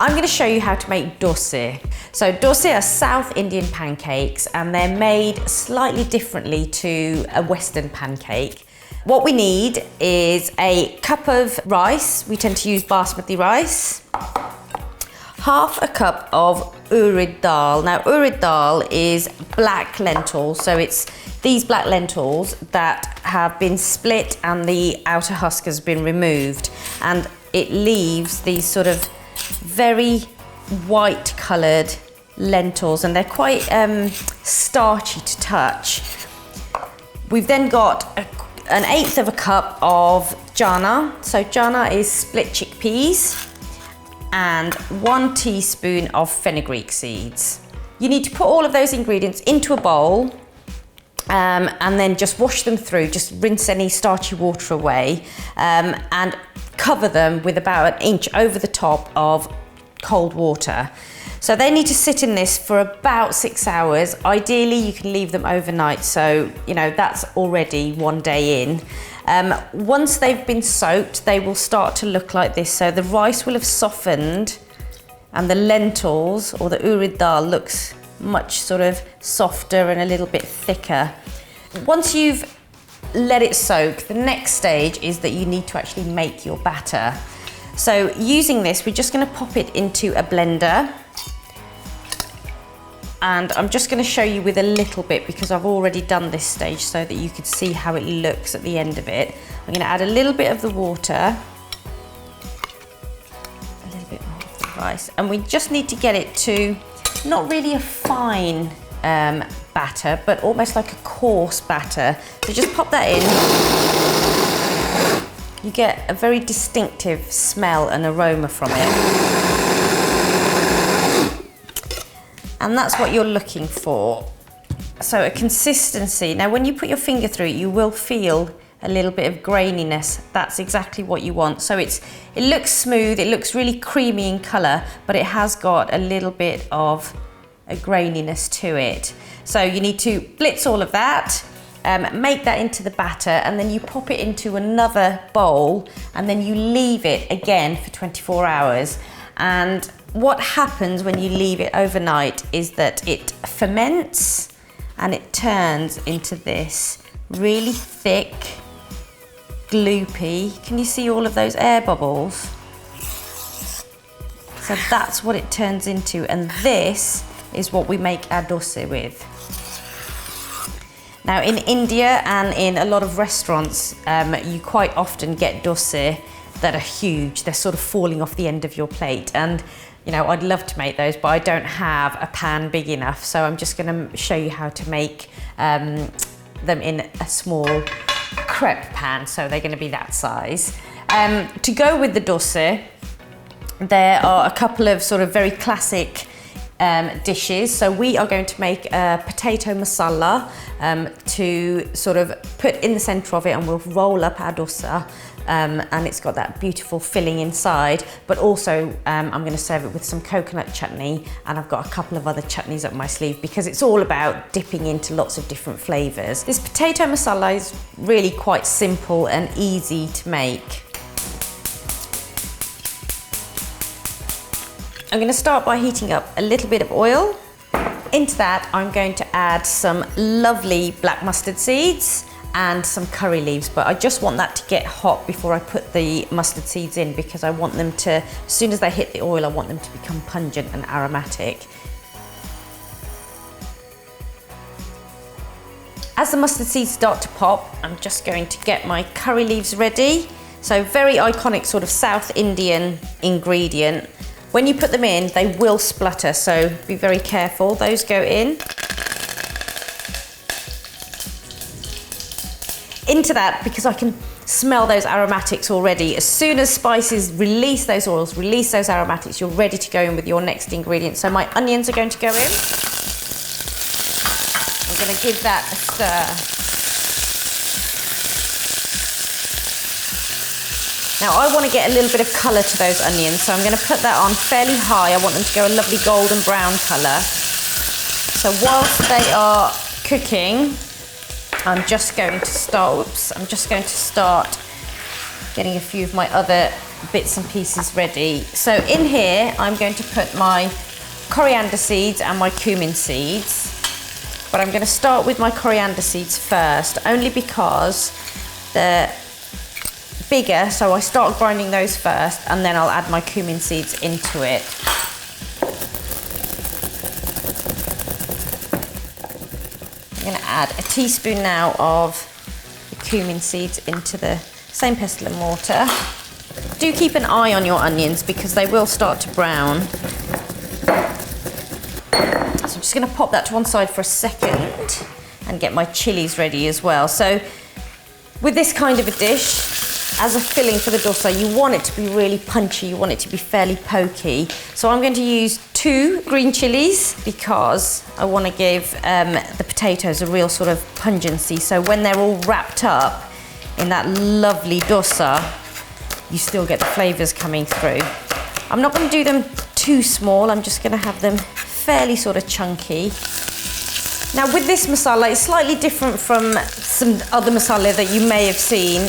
I'm going to show you how to make dosa. So dosa are South Indian pancakes and they're made slightly differently to a Western pancake. What we need is a cup of rice. We tend to use basmati rice. Half a cup of urad dal. Now urad dal is black lentils, so it's these black lentils that have been split and the outer husk has been removed, and it leaves these sort of very white coloured lentils, and they're quite starchy to touch. We've then got an eighth of a cup of chana. So chana is split chickpeas, and 1 teaspoon of fenugreek seeds. You need to put all of those ingredients into a bowl and then just wash them through, just rinse any starchy water away, and cover them with about 1 inch over the top of cold water. So they need to sit in this for about 6 hours. Ideally, you can leave them overnight, so you know that's already 1 day in. Once they've been soaked, they will start to look like this. So the rice will have softened and the lentils or the urad dal looks much sort of softer and a little bit thicker. Once you've let it soak, the next stage is that you need to actually make your batter. So using this, we're just going to pop it into a blender. And I'm just going to show you with a little bit because I've already done this stage so that you can see how it looks at the end of it. I'm going to add a little bit of the water, a little bit more of the rice, and we just need to get it to not really a fine batter, but almost like a coarse batter. So just pop that in. You get a very distinctive smell and aroma from it. And that's what you're looking for. So a consistency. Now when you put your finger through it, you will feel a little bit of graininess. That's exactly what you want. So it looks smooth, it looks really creamy in colour, but it has got a little bit of a graininess to it. So you need to blitz all of that, make that into the batter, and then you pop it into another bowl, and then you leave it again for 24 hours. And what happens when you leave it overnight is that it ferments and it turns into this really thick, gloopy. Can you see all of those air bubbles? So that's what it turns into, and this is what we make our dosa with. Now in India and in a lot of restaurants, you quite often get dosa that are huge. They're sort of falling off the end of your plate, and you know, I'd love to make those, but I don't have a pan big enough, so I'm just going to show you how to make them in a small crepe pan, so they're going to be that size. To go with the dosa, there are a couple of sort of very classic dishes. So we are going to make a potato masala to sort of put in the centre of it, and we'll roll up our dosa. And it's got that beautiful filling inside, but also I'm going to serve it with some coconut chutney, and I've got a couple of other chutneys up my sleeve because it's all about dipping into lots of different flavours. This potato masala is really quite simple and easy to make. I'm going to start by heating up a little bit of oil. Into that I'm going to add some lovely black mustard seeds and some curry leaves, but I just want that to get hot before I put the mustard seeds in, because I want them to, as soon as they hit the oil, I want them to become pungent and aromatic. As the mustard seeds start to pop, I'm just going to get my curry leaves ready. So very iconic sort of South Indian ingredient. When you put them in, they will splutter, so be very careful. Those go in. Into that, because I can smell those aromatics already. As soon as spices release those oils, release those aromatics, you're ready to go in with your next ingredient. So my onions are going to go in. I'm going to give that a stir. Now I want to get a little bit of colour to those onions, so I'm going to put that on fairly high. I want them to go a lovely golden brown colour. So whilst they are cooking, I'm just going to start getting a few of my other bits and pieces ready. So in here, I'm going to put my coriander seeds and my cumin seeds. But I'm going to start with my coriander seeds first, only because they're bigger, so I start grinding those first and then I'll add my cumin seeds into it. I'm going to add a teaspoon now of the cumin seeds into the same pestle and mortar. Do keep an eye on your onions because they will start to brown. So I'm just going to pop that to one side for a second and get my chilies ready as well. So with this kind of a dish, as a filling for the dosa, you want it to be really punchy, you want it to be fairly pokey. So I'm going to use 2 green chilies because I want to give the potatoes a real sort of pungency. So when they're all wrapped up in that lovely dosa, you still get the flavours coming through. I'm not going to do them too small, I'm just going to have them fairly sort of chunky. Now with this masala, it's slightly different from some other masala that you may have seen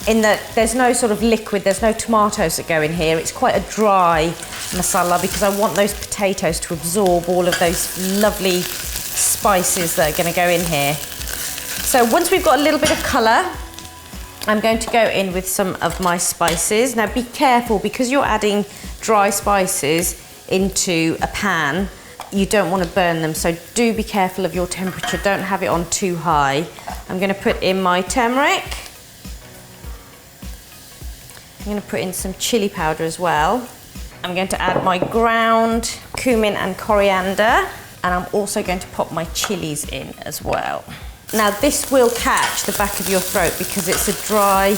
in that there's no sort of liquid, there's no tomatoes that go in here. It's quite a dry masala because I want those potatoes to absorb all of those lovely spices that are going to go in here. So once we've got a little bit of colour, I'm going to go in with some of my spices. Now be careful because you're adding dry spices into a pan. You don't want to burn them, so do be careful of your temperature. Don't have it on too high. I'm going to put in my turmeric. I'm going to put in some chili powder as well. I'm going to add my ground cumin and coriander, and I'm also going to pop my chilies in as well. Now this will catch the back of your throat because it's a dry,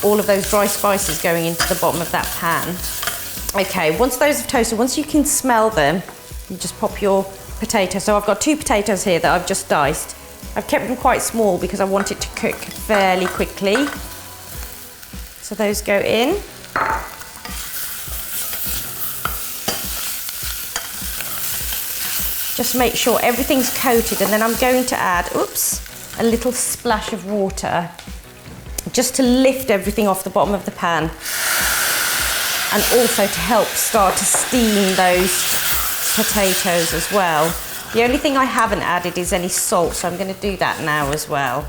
all of those dry spices going into the bottom of that pan. Okay, once those have toasted, once you can smell them, you just pop your potato. So I've got 2 potatoes here that I've just diced. I've kept them quite small because I want it to cook fairly quickly. So those go in. Just make sure everything's coated, and then I'm going to add, a little splash of water just to lift everything off the bottom of the pan and also to help start to steam those potatoes as well. The only thing I haven't added is any salt, so I'm going to do that now as well.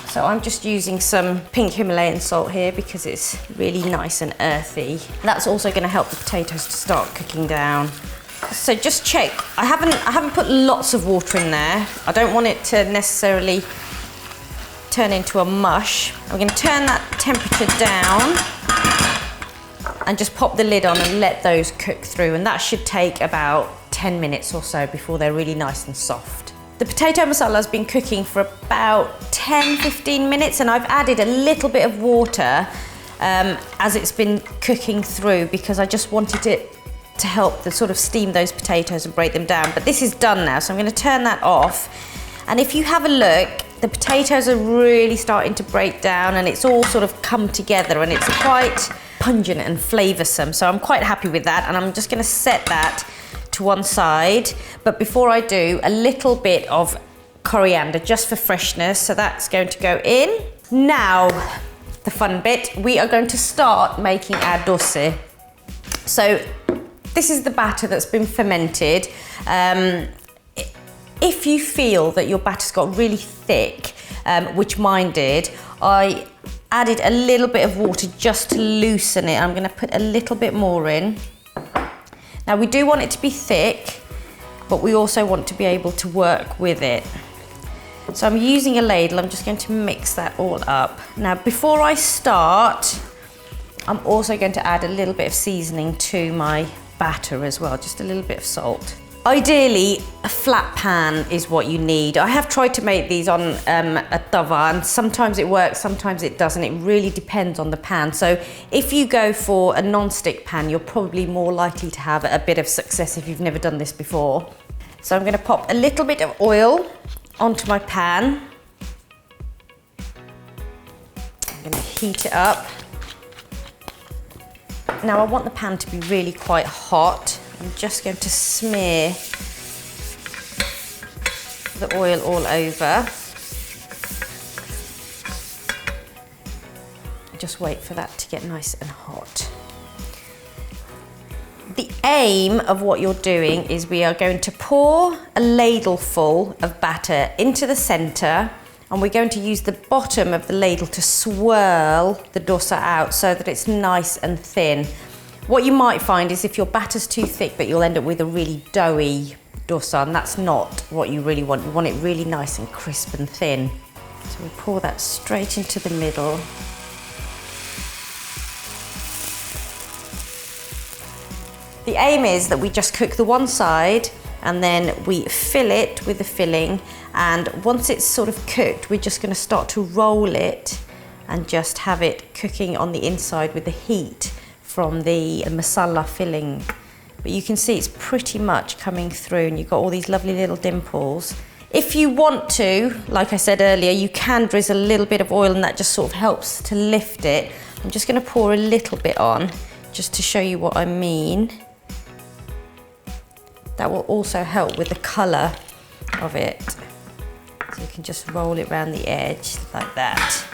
So I'm just using some pink Himalayan salt here because it's really nice and earthy. That's also going to help the potatoes to start cooking down. So just check, I haven't put lots of water in there. I don't want it to necessarily turn into a mush. I'm going to turn that temperature down and just pop the lid on and let those cook through, and that should take about 10 minutes or so before they're really nice and soft. The potato masala has been cooking for about 10-15 minutes, and I've added a little bit of water as it's been cooking through because I just wanted it to help the sort of steam those potatoes and break them down. But this is done now, so I'm going to turn that off. And if you have a look, the potatoes are really starting to break down and it's all sort of come together and it's quite pungent and flavoursome. So I'm quite happy with that, and I'm just going to set that to one side. But before I do, a little bit of coriander just for freshness. So that's going to go in. Now, the fun bit, we are going to start making our dosa. So this is the batter that's been fermented. If you feel that your batter's got really thick, which mine did, I added a little bit of water just to loosen it. I'm going to put a little bit more in. Now we do want it to be thick, but we also want to be able to work with it. So I'm using a ladle, I'm just going to mix that all up. Now before I start, I'm also going to add a little bit of seasoning to my batter as well, just a little bit of salt. Ideally, a flat pan is what you need. I have tried to make these on a tawa, and sometimes it works, sometimes it doesn't. It really depends on the pan. So if you go for a non-stick pan, you're probably more likely to have a bit of success if you've never done this before. So I'm going to pop a little bit of oil onto my pan. I'm going to heat it up. Now I want the pan to be really quite hot. I'm just going to smear the oil all over. just wait for that to get nice and hot. The aim of what you're doing is we are going to pour a ladle full of batter into the center, and we're going to use the bottom of the ladle to swirl the dosa out so that it's nice and thin. What you might find is if your batter's too thick, that you'll end up with a really doughy dosa, and that's not what you really want. You want it really nice and crisp and thin. So we pour that straight into the middle. The aim is that we just cook the one side and then we fill it with the filling, and once it's sort of cooked, we're just going to start to roll it and just have it cooking on the inside with the heat from the masala filling. But you can see it's pretty much coming through, and you've got all these lovely little dimples. If you want to, like I said earlier, you can drizzle a little bit of oil and that just sort of helps to lift it. I'm just going to pour a little bit on just to show you what I mean. That will also help with the colour of it. So you can just roll it around the edge like that.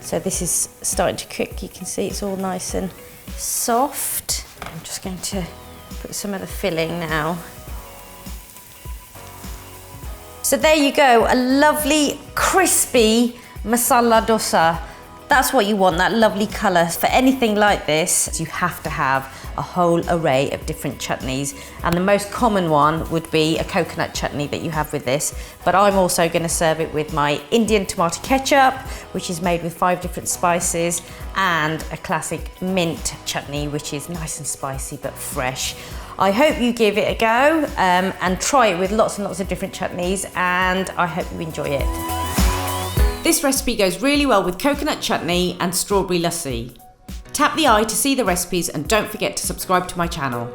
So this is starting to cook. You can see it's all nice and soft. I'm just going to put some of the filling now. So there you go, a lovely crispy masala dosa. That's what you want, that lovely colour. For anything like this, you have to have a whole array of different chutneys, and the most common one would be a coconut chutney that you have with this, but I'm also going to serve it with my Indian tomato ketchup, which is made with 5 different spices, and a classic mint chutney, which is nice and spicy but fresh. I hope you give it a go and try it with lots and lots of different chutneys, and I hope you enjoy it. This recipe goes really well with coconut chutney and strawberry lassi. Tap the I to see the recipes, and don't forget to subscribe to my channel.